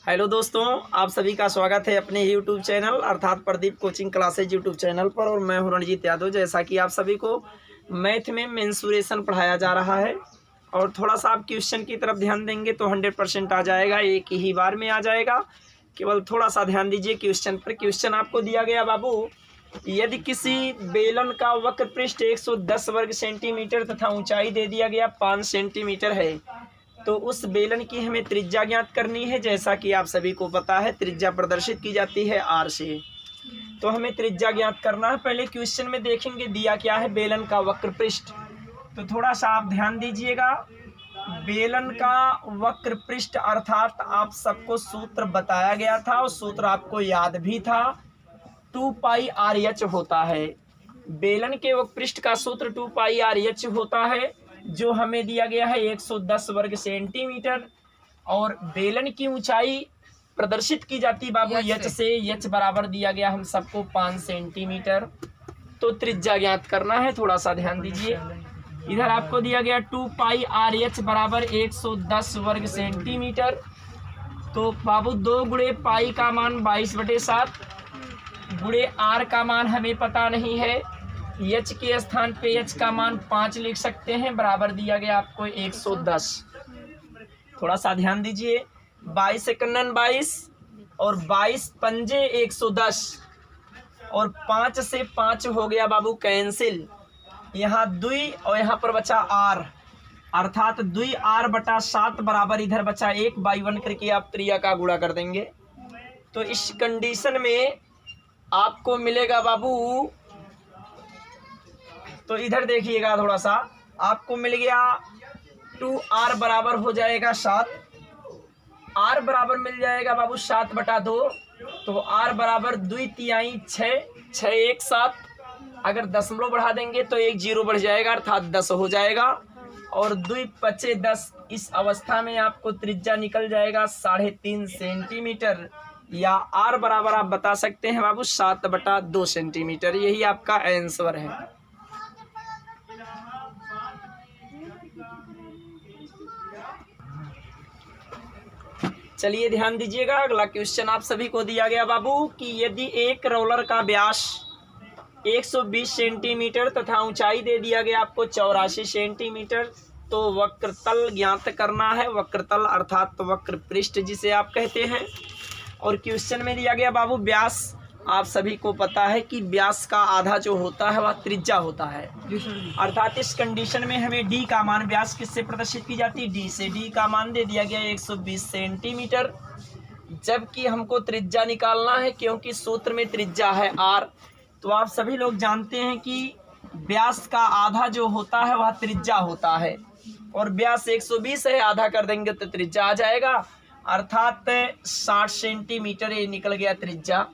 Hello दोस्तों, आप सभी का स्वागत है अपने YouTube चैनल अर्थात Pradeep coaching classes YouTube channel पर। और मैं हूं रणजीत यादव। जैसा कि आप सभी को मैथ में मेंसुरेशन पढ़ाया जा रहा है और थोड़ा सा आप क्वेश्चन की तरफ ध्यान देंगे तो 100% आ जाएगा, एक ही बार में आ जाएगा। केवल थोड़ा सा ध्यान दीजिए क्वेश्चन पर। क्वेश्चन आपको दिया गया बाबू, यदि किसी बेलन का वक्र पृष्ठ 110 वर्ग सेंटीमीटर तथा ऊंचाई दे दिया गया 5 सेंटीमीटर है, तो उस बेलन की हमें त्रिज्या ज्ञात करनी है। जैसा कि आप सभी को पता है त्रिज्या प्रदर्शित की जाती है आर से, तो हमें त्रिज्या ज्ञात करना है। पहले क्वेश्चन में देखेंगे दिया क्या है, बेलन का वक्र पृष्ठ। तो थोड़ा सा आप ध्यान दीजिएगा, बेलन का वक्र पृष्ठ अर्थात आप सबको सूत्र बताया गया था और सूत्र आपको याद भी था, 2 पाई आर एच होता है। बेलन के वक्र पृष्ठ का सूत्र 2 पाई आर एच होता है, जो हमें दिया गया है 110 वर्ग सेंटीमीटर। और बेलन की ऊंचाई प्रदर्शित की जाती बाबू एच से, एच बराबर दिया गया हम सबको 5 सेंटीमीटर। तो त्रिज्या ज्ञात करना है, थोड़ा सा ध्यान दीजिए। इधर आपको दिया गया 2 पाई आर एच बराबर 110 वर्ग सेंटीमीटर। तो बाबू 2 गुणे पाई का मान 22/7 गुणे आर का मान हमें पता नहीं है, एच के स्थान पे एच का मान 5 लिख सकते हैं, बराबर दिया गया आपको 110। थोड़ा सा ध्यान दीजिए, 22 एकन्नन 22 और 22 पंजे 110 और 5 से 5 हो गया बाबू कैंसिल। यहाँ 2 और यहाँ पर बचा आर, अर्थात 2r/7 बराबर इधर बचा 1/1 करके आप त्रिज्या का गुणा कर देंगे। तो इस कंडीशन में आपको मिलेगा बाबू, तो इधर देखिएगा थोड़ा सा, आपको मिल गया 2r बराबर हो जाएगा 7, r बराबर मिल जाएगा बाबू 7/2। तो r बराबर 2 तिहाई 6, 6 1 7। अगर दशमलव बढ़ा देंगे तो 1 0 बढ़ जाएगा अर्थात 10 हो जाएगा। और 2 5 10, इस अवस्था में आपको त्रिज्या निकल जाएगा 3.5 सेंटीमीटर, या r बराबर आप बता सकते हैं बाबू 7/2 सेंटीमीटर। यही आपका आंसर है। चलिए ध्यान दीजिएगा, अगला क्वेश्चन आप सभी को दिया गया बाबू कि यदि एक रोलर का व्यास 120 सेंटीमीटर तथा ऊंचाई दे दिया गया आपको 84 सेंटीमीटर, तो वक्रतल ज्ञात करना है। वक्रतल अर्थात वक्र पृष्ठ जिसे आप कहते हैं। और क्वेश्चन में दिया गया बाबू व्यास, आप सभी को पता है कि व्यास का आधा जो होता है वह त्रिज्या होता है, अर्थात इस कंडीशन में हमें डी का मान, व्यास किससे प्रदर्शित की जाती है, डी से। डी का मान दे दिया गया 120 सेंटीमीटर, जबकि हमको त्रिज्या निकालना है क्योंकि सूत्र में त्रिज्या है आर। तो आप सभी लोग जानते हैं कि व्यास का आधा जो होता है वह त्रिज्या होता है, और व्यास 120 है, आधा कर देंगे तो त्रिज्या आ जाएगा, अर्थात 60 सेंटीमीटर ये निकल गया त्रिज्या।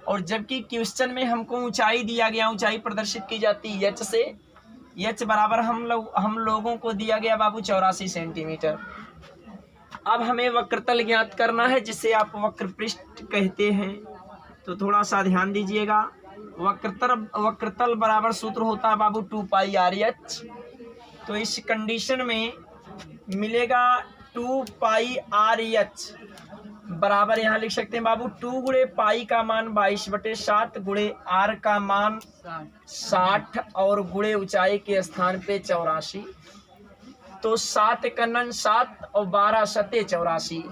और जबकि क्वेश्चन में हमको ऊंचाई दिया गया, ऊंचाई प्रदर्शित की जाती है एच से, एच बराबर हम लोगों को दिया गया बाबू 84 सेंटीमीटर। अब हमें वक्रतल ज्ञात करना है जिसे आप वक्र पृष्ठ कहते हैं। तो थोड़ा सा ध्यान दीजिएगा, वक्रतल बराबर सूत्र होता है बाबू 2 पाई आर एच। तो इस कंडीशन में मिलेगा 2 पाई आर एच बराबर, यहाँ लिख सकते हैं बाबू 2 गुणे पाई का मान 22/7 गुणे आर का मान 60 और गुणे ऊंचाई के स्थान पे 84। तो 7 एकन्नन 7 और 12 सते 84।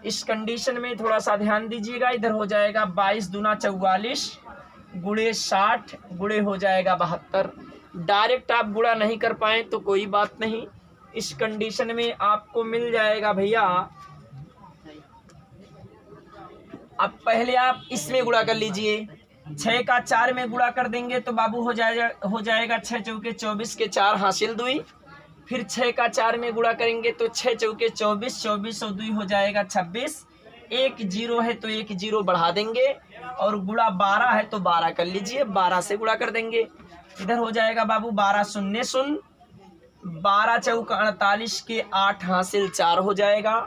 इस कंडीशन में थोड़ा सा ध्यान दीजिएगा, इधर हो जाएगा 22 दूना 44 गुणे 60 गुणे हो जाएगा 72। डायरेक्ट आप गुणा नहीं कर पाए तो कोई बात नहीं, इस कंडीशन में आपको मिल जाएगा भैया। अब पहले आप इसमें गुणा कर लीजिए, 6 का 4 में गुणा कर देंगे तो बाबू हो जाएगा 6 चौके 24 के 4 हासिल 2। फिर 6 का 4 में गुणा करेंगे तो 6 चौके 24, 24 और 2 हो जाएगा 26। 1 0 है तो 1 0 बढ़ा देंगे, और गुणा 12 है तो 12 कर लीजिए, 12 से गुणा कर देंगे। इधर हो जाएगा बाबू 12 शून्य 0, 12 चौका 48 के 8 हासिल 4 हो जाएगा,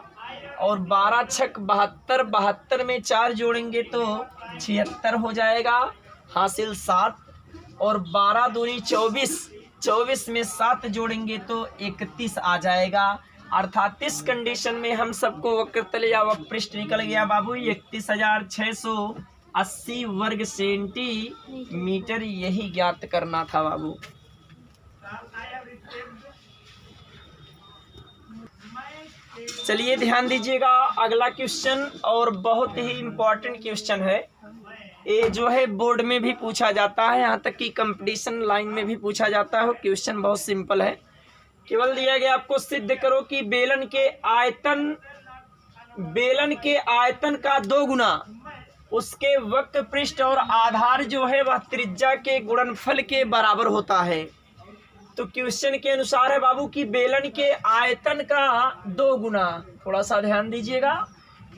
और 12 छक 72, 72 में 4 जोड़ेंगे तो 76 हो जाएगा, हासिल 7, और 12 दूनी 24, 24 में 7 जोड़ेंगे तो 31 आ जाएगा। अर्थात इस कंडीशन में हम सबको वक्रतल या वक्रपृष्ठ निकल गया बाबू 31,680 वर्ग सेंटीमीटर। यही ज्ञात करना था बाबू। चलिए ध्यान दीजिएगा, अगला क्वेश्चन और बहुत ही इम्पोर्टेंट क्वेश्चन है। ये जो है बोर्ड में भी पूछा जाता है, यहाँ तक कि कंपटीशन लाइन में भी पूछा जाता है। क्वेश्चन बहुत सिंपल है, केवल दिया गया आपको सिद्ध करो कि बेलन के आयतन का 2 गुना उसके वक्र पृष्ठ और आधार जो है वह त्रिज्या के गुणनफल के बराबर होता है। तो क्वेश्चन के अनुसार है बाबू कि बेलन के आयतन का 2 गुना, थोड़ा सा ध्यान दीजिएगा,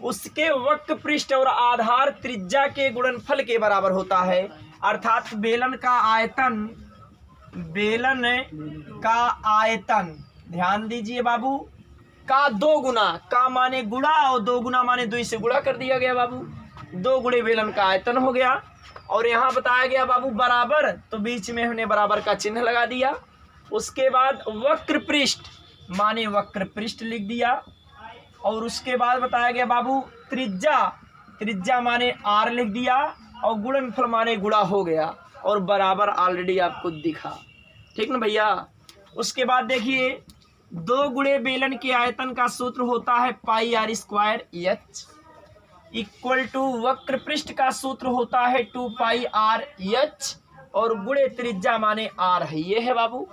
उसके वक्र पृष्ठ और आधार त्रिज्या के गुणनफल के बराबर होता है। अर्थात बेलन का आयतन ध्यान दीजिए बाबू का 2 गुना, का माने गुणा और 2 गुना माने 2 से गुणा कर दिया गया बाबू। 2 गुणे बेलन का आयतन हो गया। और यहाँ बताया गया बाबू बराबर, तो बीच में हमने बराबर का चिन्ह लगा दिया। उसके बाद वक्र पृष्ठ माने वक्र पृष्ठ लिख दिया। और उसके बाद बताया गया बाबू त्रिज्या माने r लिख दिया। और गुणनफल माने गुणा हो गया। और बराबर ऑलरेडी आपको दिखा, ठीक ना भैया। उसके बाद देखिए 2 गुणे बेलन के आयतन का सूत्र होता है πr² इक्वल टू वक्र पृष्ठ का सूत्र होता है 2πrh और गुणे त्रिज्या माने r है, ये है बाबू।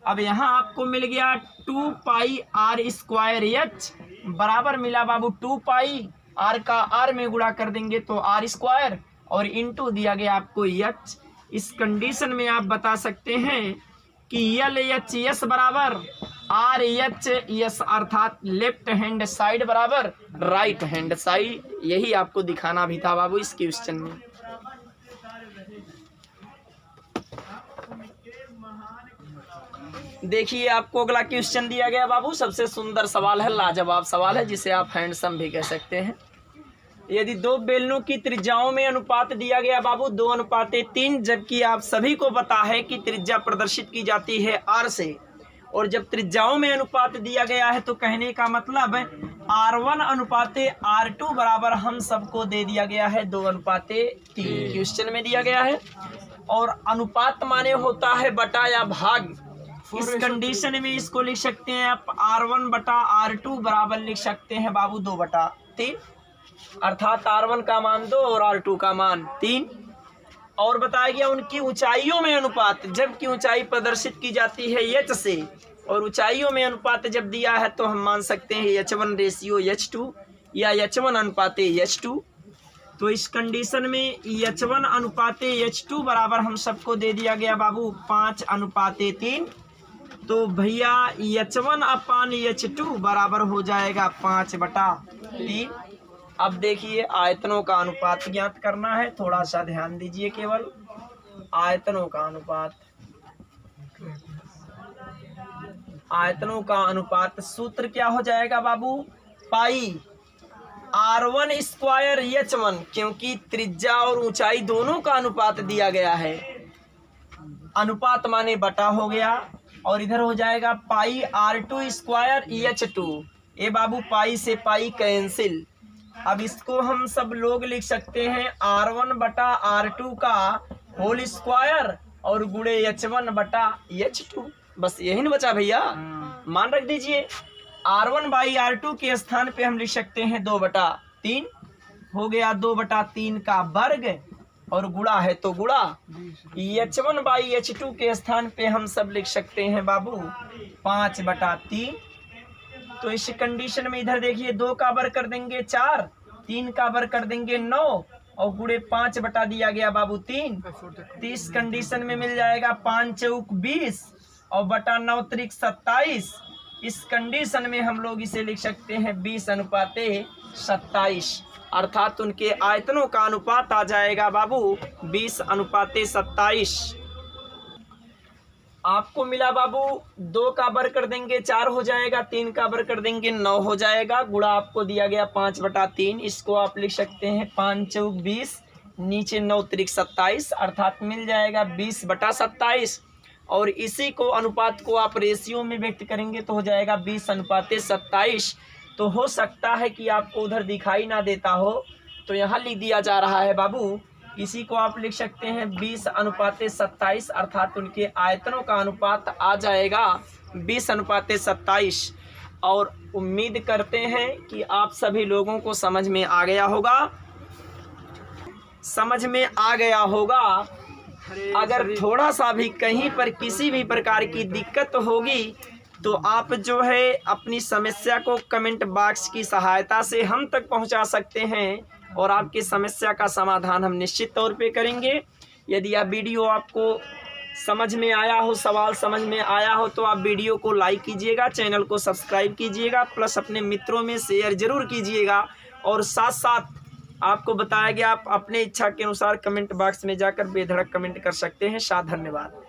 अब यहाँ आपको मिल गया 2πr² बराबर मिला बाबू 2π, r का r में गुणा कर देंगे तो r² और इंटू दिया गया आपको h। इस कंडीशन में आप बता सकते हैं कि LHS बराबर RHS अर्थात लेफ्ट हैंड साइड बराबर राइट हैंड साइड। यही आपको दिखाना भी था बाबू इस क्वेश्चन में। देखिए आपको अगला क्वेश्चन दिया गया बाबू, सबसे सुंदर सवाल है, लाजवाब सवाल है, जिसे आप हैंडसम भी कह सकते हैं। यदि 2 बेलनों की त्रिज्याओं में अनुपात दिया गया बाबू 2:3, जबकि आप सभी को पता है कि त्रिज्या प्रदर्शित की जाती है r से, और जब त्रिज्याओं में अनुपात दिया गया है तो कहने का मतलब R1:R2 बराबर हम सबको दे दिया गया है 2:3 क्वेश्चन में दिया गया है। और अनुपात माने होता है बटा या भाग। इस कंडीशन में इसको लिख सकते हैं आप R1/R2 बराबर लिख सकते हैं बाबू 2/3, अर्थात R1 का मान 2 और R2 का मान 3। और बताया गया उनकी ऊंचाइयों में अनुपात, जबकि ऊंचाई प्रदर्शित की जाती है h से, और ऊंचाइयों में अनुपात जब दिया है तो हम मान सकते हैं H1:H2 या H1:H2। तो इस कंडीशन में H1:H2 बराबर हम सबको दे दिया गया बाबू 5:3। तो भैया H1/H2 बराबर हो जाएगा 5/3। अब देखिए आयतनों का अनुपात ज्ञात करना है, थोड़ा सा ध्यान दीजिए। केवल आयतनों का अनुपात सूत्र क्या हो जाएगा बाबू, पाई R1² H1, क्योंकि त्रिज्या और ऊंचाई दोनों का अनुपात दिया गया है। अनुपात माने बटा हो गया, और इधर हो जाएगा पाई R2² H2। ये बाबू पाई से पाई कैंसिल। अब इसको हम सब लोग लिख सकते हैं R1/R2 का होल स्क्वायर और गुणे H1/H2। बस यही न बचा भैया, मान रख दीजिए। R1/R2 के स्थान पे हम लिख सकते हैं 2/3, हो गया 2/3 का वर्ग, और गुणा है तो गुणा। H1/H2 के स्थान पे हम सब लिख सकते हैं बाबू 5/3। तो इस कंडीशन में इधर देखिए 2 का वर्ग कर देंगे 4, 3 का वर्ग कर देंगे 9, और गुणे 5 बटा दिया गया बाबू 3। 30 कंडीशन में मिल जाएगा 5 चौक 20 और बटा 9 त्रिक 27। इस कंडीशन में हम लोग इसे लिख सकते हैं 20:27, अर्थात उनके आयतनों का अनुपात आ जाएगा बाबू 20:27। आपको मिला बाबू 2 का वर्ग कर देंगे 4 हो जाएगा, 3 का वर्ग कर देंगे 9 हो जाएगा, गुणा आपको दिया गया 5/3। इसको आप लिख सकते हैं 5 चौक 20, नीचे 9 त्रिक 27, अर्थात मिल जाएगा 20/27। और इसी को अनुपात को आप रेशियो में व्यक्त करेंगे तो हो जाएगा 20:27। तो हो सकता है कि आपको उधर दिखाई ना देता हो, तो यहाँ लिख दिया जा रहा है बाबू। इसी को आप लिख सकते हैं 20:27, अर्थात उनके आयतनों का अनुपात आ जाएगा 20:27। और उम्मीद करते हैं कि आप सभी लोगों को समझ में आ गया होगा। अगर थोड़ा सा भी कहीं पर किसी भी प्रकार की दिक्कत होगी तो आप जो है अपनी समस्या को कमेंट बॉक्स की सहायता से हम तक पहुंचा सकते हैं और आपकी समस्या का समाधान हम निश्चित तौर पे करेंगे। यदि यह वीडियो आपको समझ में आया हो, सवाल समझ में आया हो, तो आप वीडियो को लाइक कीजिएगा, चैनल को सब्सक्राइब कीजिएगा, प्लस अपने मित्रों में शेयर जरूर कीजिएगा। और साथ साथ आपको बताया गया आप अपने इच्छा के अनुसार कमेंट बॉक्स में जाकर बेधड़क कमेंट कर सकते हैं। धन्यवाद।